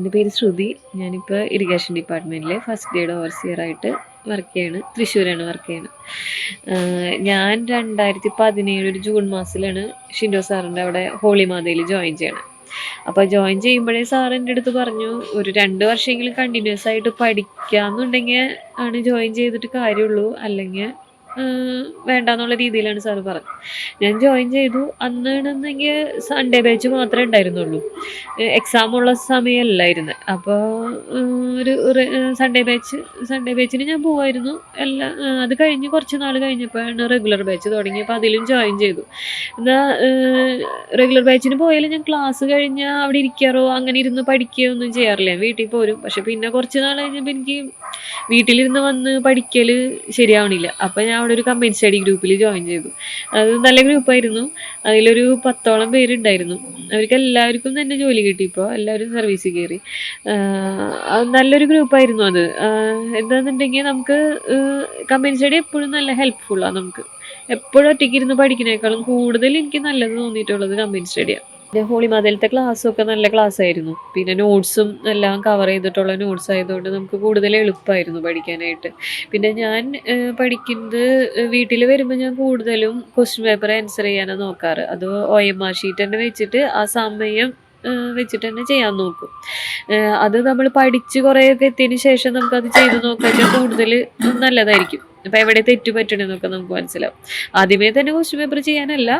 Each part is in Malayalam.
എൻ്റെ പേര് ശ്രുതി. ഞാനിപ്പോൾ ഇറിഗേഷൻ ഡിപ്പാർട്ട്മെൻറ്റിൽ ഫസ്റ്റ് ഗ്രേഡ് ഓവർസിയർ ആയിട്ട് വർക്ക് ചെയ്യാണ്. തൃശ്ശൂരാണ് വർക്ക് ചെയ്യണത്. ഞാൻ 2017 ഒരു ജൂൺ മാസത്തിലാണ് ഷിൻഡോ സാറിൻ്റെ അവിടെ ഹോളി മാതയിൽ ജോയിൻ ചെയ്യണം. അപ്പോൾ ജോയിൻ ചെയ്യുമ്പോഴേ സാർ എൻ്റെ അടുത്ത് പറഞ്ഞു, ഒരു 2 വർഷമെങ്കിലും കണ്ടിന്യൂസ് ആയിട്ട് പഠിക്കാമെന്നുണ്ടെങ്കിൽ ആണ് ജോയിൻ ചെയ്തിട്ട് കാര്യമുള്ളൂ, അല്ലെങ്കിൽ വേണ്ടാന്നുള്ള രീതിയിലാണ് സാറ് പറഞ്ഞത്. ഞാൻ ജോയിൻ ചെയ്തു. അന്നാണെന്നെങ്കിൽ സൺഡേ ബാച്ച് മാത്രമേ ഉണ്ടായിരുന്നുള്ളൂ. എക്സാമുള്ള സമയമല്ലായിരുന്നു. അപ്പോൾ സൺഡേ ബാച്ചിന് ഞാൻ പോവായിരുന്നു. അത് കഴിഞ്ഞ് കുറച്ച് നാൾ കഴിഞ്ഞപ്പോഴാണ് റെഗുലർ ബാച്ച് തുടങ്ങിയപ്പോൾ അതിലും ജോയിൻ ചെയ്തു. എന്നാൽ റെഗുലർ ബാച്ചിന് പോയാലും ഞാൻ ക്ലാസ് കഴിഞ്ഞാൽ അവിടെ ഇരിക്കാറോ അങ്ങനെ ഇരുന്ന് പഠിക്കുകയോ ഒന്നും ചെയ്യാറില്ല. വീട്ടിൽ പോരും. പക്ഷെ പിന്നെ കുറച്ച് നാൾ കഴിഞ്ഞപ്പോൾ എനിക്ക് വീട്ടിലിരുന്ന് വന്ന് പഠിക്കൽ ശരിയാവണില്ല. അപ്പോൾ ഞാൻ അവിടെ ഒരു കമ്പൈൻ സ്റ്റഡി ഗ്രൂപ്പിൽ ജോയിൻ ചെയ്തു. അത് നല്ല ഗ്രൂപ്പായിരുന്നു. അതിലൊരു 10ഓളം പേരുണ്ടായിരുന്നു. അവർക്ക് എല്ലാവർക്കും തന്നെ ജോലി കിട്ടി. ഇപ്പോൾ എല്ലാവരും സർവീസിൽ കയറി. അത് നല്ലൊരു ഗ്രൂപ്പായിരുന്നു അത്. എന്താണെന്നുണ്ടെങ്കിൽ നമുക്ക് കമ്പൈൻ സ്റ്റഡി എപ്പോഴും നല്ല ഹെൽപ്ഫുള്ളാണ്. നമുക്ക് എപ്പോഴും ഒറ്റയ്ക്ക് ഇരുന്ന് പഠിക്കുന്നതിനേക്കാളും കൂടുതൽ എനിക്ക് നല്ലത് തോന്നിയിട്ടുള്ളത് കമ്പൈൻ സ്റ്റഡിയാണ്. പിന്നെ ഹോളി മാതയിലത്തെ ക്ലാസ്സൊക്കെ നല്ല ക്ലാസ് ആയിരുന്നു. പിന്നെ നോട്ട്സും എല്ലാം കവർ ചെയ്തിട്ടുള്ള നോട്ട്സ് ആയതുകൊണ്ട് നമുക്ക് കൂടുതൽ എളുപ്പമായിരുന്നു പഠിക്കാനായിട്ട്. പിന്നെ ഞാൻ പഠിക്കുന്നത് വീട്ടിൽ വരുമ്പോൾ ഞാൻ കൂടുതലും ക്വസ്റ്റ്യൻ പേപ്പർ ആൻസർ ചെയ്യാനാണ് നോക്കാറ്. അത് OMR ഷീറ്റ് തന്നെ വെച്ചിട്ട് ആ സമയം വെച്ചിട്ട് തന്നെ ചെയ്യാൻ നോക്കും. അത് നമ്മൾ പഠിച്ച് കുറേയൊക്കെ എത്തിയതിന് ശേഷം നമുക്കത് ചെയ്ത് നോക്കിയാൽ കൂടുതൽ നല്ലതായിരിക്കും. അപ്പോൾ എവിടെ തെറ്റ് പറ്റണമെന്നൊക്കെ നമുക്ക് മനസ്സിലാവും. ആദ്യമേ തന്നെ ക്വസ്റ്റ്യൻ പേപ്പർ ചെയ്യാനല്ല,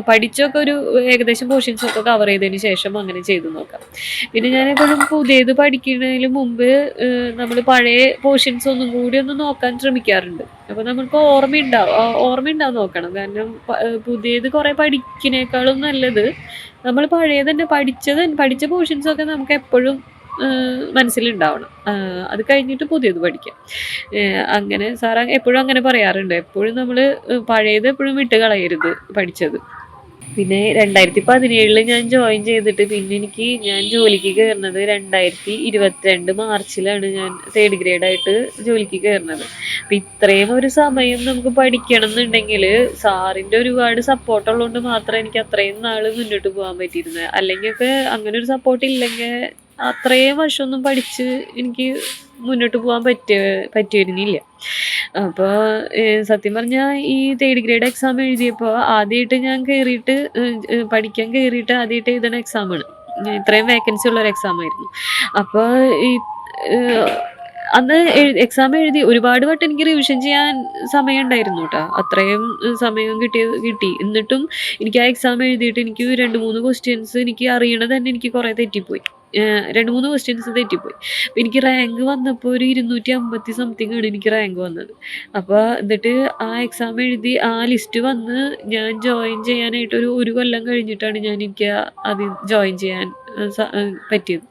പഠിച്ചൊക്കെ ഒരു ഏകദേശം പോർഷൻസൊക്കെ കവർ ചെയ്തതിന് ശേഷം അങ്ങനെ ചെയ്ത് നോക്കാം. പിന്നെ ഞാനെപ്പോഴും പുതിയത് പഠിക്കുന്നതിന് മുമ്പ് നമ്മൾ പഴയ പോർഷൻസ് ഒന്നും കൂടി ഒന്ന് നോക്കാൻ ശ്രമിക്കാറുണ്ട്. അപ്പോൾ നമുക്ക് ഓർമ്മയുണ്ടാവും നോക്കണം. കാരണം പുതിയത് കുറേ പഠിക്കുന്നതിനേക്കാളും നല്ലത് നമ്മൾ പഴയത് തന്നെ പഠിച്ച പോർഷൻസൊക്കെ നമുക്ക് എപ്പോഴും മനസ്സിലുണ്ടാവണം. അത് കഴിഞ്ഞിട്ട് പുതിയത് പഠിക്കാം. അങ്ങനെ സാർ എപ്പോഴും അങ്ങനെ പറയാറുണ്ട്. എപ്പോഴും നമ്മൾ പഴയത് എപ്പോഴും വിട്ട് കളയരുത് പഠിച്ചത്. പിന്നെ 2017 ഞാൻ ജോയിൻ ചെയ്തിട്ട് പിന്നെ ഞാൻ ജോലിക്ക് കയറുന്നത് 2022 മാർച്ചിലാണ് ഞാൻ 3rd ഗ്രേഡായിട്ട് ജോലിക്ക് കയറുന്നത്. അപ്പം ഇത്രയും ഒരു സമയം നമുക്ക് പഠിക്കണം എന്നുണ്ടെങ്കിൽ സാറിൻ്റെ ഒരുപാട് സപ്പോർട്ട് ഉള്ളതുകൊണ്ട് മാത്രമേ എനിക്ക് അത്രയും നാൾ മുന്നോട്ട് പോകാൻ പറ്റിയിരുന്നത്. അല്ലെങ്കിൽ ഒക്കെ അങ്ങനെ ഒരു സപ്പോർട്ട് ഇല്ലെങ്കിൽ അത്രയും വർഷമൊന്നും പഠിച്ച് എനിക്ക് മുന്നോട്ട് പോകാൻ പറ്റിയിരുന്നില്ല. അപ്പോൾ സത്യം പറഞ്ഞാൽ ഈ 3rd ഗ്രേഡ് എക്സാം എഴുതിയപ്പോൾ ആദ്യമായിട്ട് ഞാൻ പഠിക്കാൻ കയറിയിട്ട് ആദ്യമായിട്ട് എഴുതുന്ന എക്സാമാണ്. ഇത്രയും വേക്കൻസി ഉള്ളൊരു എക്സാമായിരുന്നു. അപ്പോൾ അന്ന് എക്സാം എഴുതി ഒരുപാട് വട്ടം എനിക്ക് റിവിഷൻ ചെയ്യാൻ സമയം ഉണ്ടായിരുന്നു കേട്ടോ. അത്രയും സമയം കിട്ടി. എന്നിട്ടും എനിക്ക് ആ എക്സാം എഴുതിയിട്ട് എനിക്ക് 2-3 ക്വസ്റ്റ്യൻസ് എനിക്ക് അറിയണത് തന്നെ എനിക്ക് കുറേ തെറ്റിപ്പോയി. 2-3 ക്വസ്റ്റ്യൻസ് തെറ്റിപ്പോയി. അപ്പോൾ എനിക്ക് റാങ്ക് വന്നപ്പോൾ ഒരു 250 സംതിങ് ആണ് എനിക്ക് റാങ്ക് വന്നത്. അപ്പോൾ എന്നിട്ട് ആ എക്സാം എഴുതി ആ ലിസ്റ്റ് വന്ന് ഞാൻ ജോയിൻ ചെയ്യാനായിട്ട് ഒരു കൊല്ലം കഴിഞ്ഞിട്ടാണ് എനിക്ക് അത് ജോയിൻ ചെയ്യാൻ പറ്റിയത്.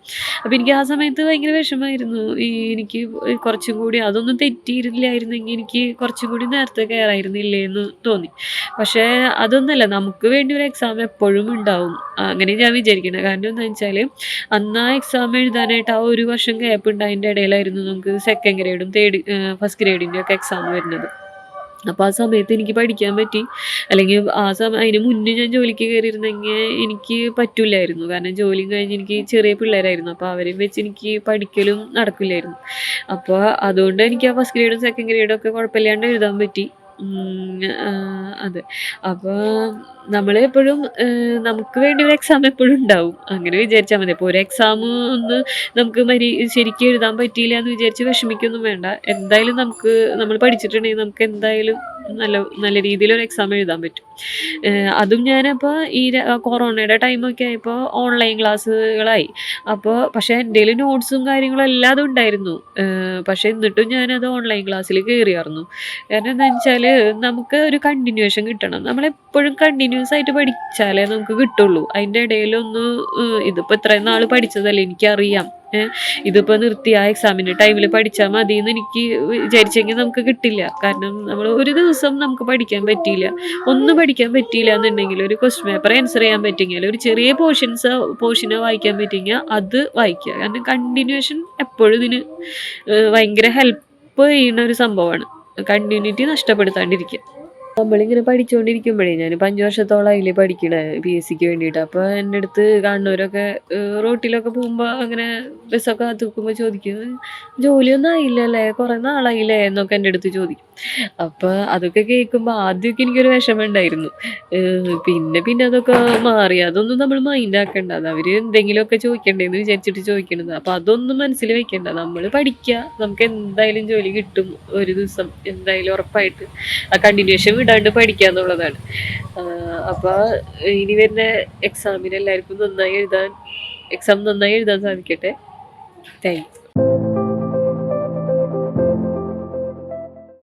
അപ്പോൾ എനിക്ക് ആ സമയത്ത് ഭയങ്കര വിഷമമായിരുന്നു. എനിക്ക് കുറച്ചും കൂടി അതൊന്നും തെറ്റിയിരുന്നില്ലായിരുന്നെങ്കിൽ എനിക്ക് കുറച്ചും കൂടി നേരത്തെ കയറായിരുന്നില്ലേ എന്ന് തോന്നി. പക്ഷേ അതൊന്നുമല്ല, നമുക്ക് വേണ്ടി ഒരു എക്സാം എപ്പോഴും ഉണ്ടാവും, അങ്ങനെ ഞാൻ വിചാരിക്കുന്നത്. കാരണം എന്താണെന്ന് വെച്ചാൽ അന്ന് ആ എക്സാം എഴുതാനായിട്ട് ആ ഒരു വർഷം ഗ്യാപ്പ് ഉണ്ടായതിൻ്റെ ഇടയിലായിരുന്നു നമുക്ക് 2nd ഗ്രേഡും 1st ഗ്രേഡിൻ്റെ ഒക്കെ എക്സാം വരുന്നത്. അപ്പോൾ ആ സമയത്ത് എനിക്ക് പഠിക്കാൻ പറ്റി. അല്ലെങ്കിൽ അതിന് മുന്നേ ഞാൻ ജോലിക്ക് കയറിയിരുന്നെങ്കിൽ എനിക്ക് പറ്റില്ലായിരുന്നു. കാരണം ജോലിയും കഴിഞ്ഞ് എനിക്ക് ചെറിയ പിള്ളേരായിരുന്നു. അപ്പോൾ അവരെയും വെച്ച് എനിക്ക് പഠിക്കലും നടക്കില്ലായിരുന്നു. അപ്പോൾ അതുകൊണ്ട് എനിക്ക് ആ 1st ഗ്രേഡും 2nd ഗ്രേഡും ഒക്കെ കുഴപ്പമില്ലാണ്ട് എഴുതാൻ പറ്റി. അതെ. അപ്പോൾ നമ്മൾ എപ്പോഴും നമുക്ക് വേണ്ടി ഒരു എക്സാം എപ്പോഴും ഉണ്ടാവും, അങ്ങനെ വിചാരിച്ചാൽ മതി. അപ്പോൾ ഒരു എക്സാം ഒന്ന് നമുക്ക് ശരിക്കും എഴുതാൻ പറ്റിയില്ല എന്ന് വിചാരിച്ച് വിഷമിക്കൊന്നും വേണ്ട. എന്തായാലും നമ്മൾ പഠിച്ചിട്ടുണ്ടെങ്കിൽ നമുക്ക് എന്തായാലും നല്ല രീതിയിലൊരു എക്സാം എഴുതാൻ പറ്റും. അതും ഞാനപ്പോൾ ഈ കൊറോണയുടെ ടൈമൊക്കെ ആയപ്പോൾ ഓൺലൈൻ ക്ലാസ്സുകളായി. പക്ഷേ എൻ്റെ കയ്യിൽ നോട്ട്സും കാര്യങ്ങളും എല്ലാതും ഉണ്ടായിരുന്നു. പക്ഷേ എന്നിട്ടും ഞാനത് ഓൺലൈൻ ക്ലാസ്സിൽ കയറിയായിരുന്നു. കാരണം എന്താണെന്ന് വെച്ചാൽ നമുക്ക് ഒരു കണ്ടിന്യൂവേഷൻ കിട്ടണം. നമ്മളെപ്പോഴും കണ്ടിന്യൂസ് ആയിട്ട് പഠിച്ചാലേ നമുക്ക് കിട്ടുള്ളൂ. അതിൻ്റെ ഇടയിലൊന്ന് ഇതിപ്പോൾ ഇത്രയും നാൾ പഠിച്ചതല്ലേ, എനിക്കറിയാം, ഇതിപ്പോൾ നിർത്തി ആ എക്സാമിൻ്റെ ടൈമിൽ പഠിച്ചാൽ മതി എന്ന് എനിക്ക് വിചാരിച്ചെങ്കിൽ നമുക്ക് കിട്ടില്ല. കാരണം നമ്മൾ ഒരു ദിവസം നമുക്ക് പഠിക്കാൻ പറ്റിയില്ല എന്നുണ്ടെങ്കിൽ ഒരു ക്വസ്റ്റ്യൻ പേപ്പർ ആൻസർ ചെയ്യാൻ പറ്റുമെങ്കിൽ ഒരു ചെറിയ പോർഷനെ വായിക്കാൻ പറ്റുമെങ്കിൽ അത് വായിക്കുക. കാരണം കണ്ടിന്യൂവേഷൻ എപ്പോഴും ഇതിന് ഭയങ്കര ഹെൽപ്പ് ചെയ്യുന്ന ഒരു സംഭവമാണ്. കണ്ടിന്യൂറ്റി നഷ്ടപ്പെടുത്താണ്ടിരിക്കുക. നമ്മളിങ്ങനെ പഠിച്ചുകൊണ്ടിരിക്കുമ്പോഴേ ഞാനിപ്പോൾ 5 വർഷത്തോളായില്ലേ പഠിക്കണേ PSCക്ക് വേണ്ടിയിട്ട്. അപ്പോൾ എൻ്റെ അടുത്ത് കാണുന്നവരൊക്കെ റോട്ടിലൊക്കെ പോകുമ്പോൾ അങ്ങനെ ബസ്സൊക്കെ കാത്ത് നിൽക്കുമ്പോൾ ചോദിക്കും, "ജോലിയൊന്നും ആയില്ലല്ലേ? കുറേ നാളായില്ലേ?" എന്നൊക്കെ എൻ്റെ അടുത്ത് ചോദിക്കും. അപ്പോൾ അതൊക്കെ കേൾക്കുമ്പോൾ ആദ്യമൊക്കെ എനിക്കൊരു വിഷമമുണ്ടായിരുന്നു. പിന്നെ പിന്നെ അതൊക്കെ മാറി. അതൊന്നും നമ്മൾ മൈൻഡ് ആക്കണ്ട. അത് അവർ എന്തെങ്കിലുമൊക്കെ ചോദിക്കണ്ടേന്ന് വിചാരിച്ചിട്ട് ചോദിക്കണത്. അപ്പോൾ അതൊന്നും മനസ്സിൽ വെക്കണ്ട. നമ്മൾ പഠിക്കുക. നമുക്ക് എന്തായാലും ജോലി കിട്ടും ഒരു ദിവസം എന്തായാലും ഉറപ്പായിട്ട്. ആ കണ്ടിന്യൂഷൻ വിടാണ്ട് പഠിക്കുക എന്നുള്ളതാണ്. അപ്പോൾ ഇനി വരുന്ന എക്സാമിന് എല്ലാവർക്കും എക്സാം നന്നായി എഴുതാൻ സാധിക്കട്ടെ. Thank you.